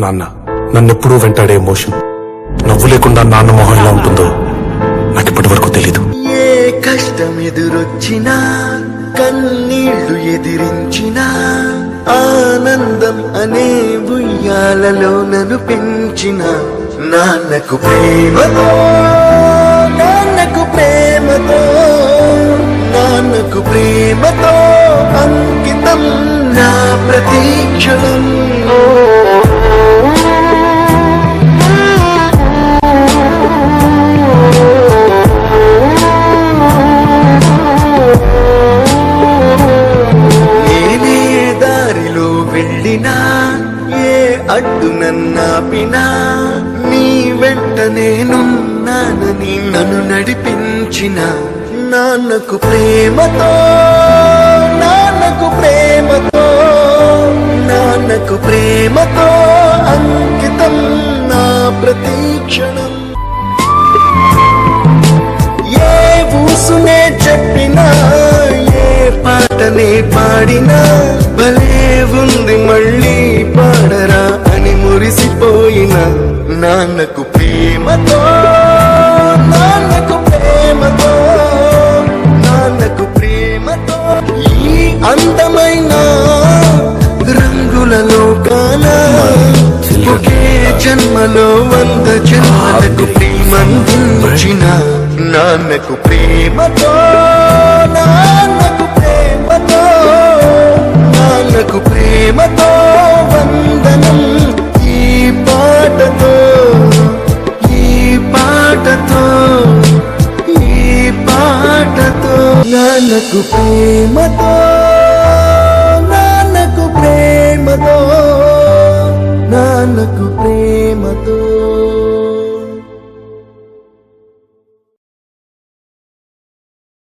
నాన్న నన్నెప్పుడూ వెంటాడే ఎమోషన్. నవ్వు లేకుండా నాన్న మొహం ఎలా ఉంటుందో నాకు ఇప్పటి వరకు తెలీదు. ఏ కష్టం ఎదురొచ్చినా, కన్నీళ్లు ఎదిరించినా, ఆనందం అనే ఉయ్యాలలో నన్ను పెంచిన నాన్నకు ప్రేమతో, నాన్నకు ప్రేమతో, నాన్నకు ప్రేమతో అంకితం నా ప్రతీక్షణం. నేనే దారిలో వెళ్ళినా, ఏ అడ్డు నన్నాపినా, నీ వెంట నేనున్నానని నన్ను నడిపించిన నాన్నకు ప్రేమతో, నాన్నకు ప్రేమతో, నాన్నకు ప్రేమతో అంకితం నా ప్రతీక్షణం. ఏ ఊసునే చెప్పినా, ఏ పాటనే పాడినా, భలే ఉంది మళ్ళీ పాడరా అని మురిసిపోయిన నాన్నకు ప్రేమతో, నాన్నకు ప్రేమతో, నాన్నకు ప్రేమతో. ఈ అందమైన రంగుల లోకాన ఒకే జన్మలో 100 జన్మలకు ప్రేమందించిన నాన్నకు ప్రేమతో, నాన్నకు ప్రేమతో, నాన్నకు ప్రేమతో వందనం. ఈ పాటతో, ఈ పాటతో, ఈ పాటతో నాన్నకు ప్రేమతో, నాన్నకు ప్రేమతో, నాన్నకు ప్రేమతో.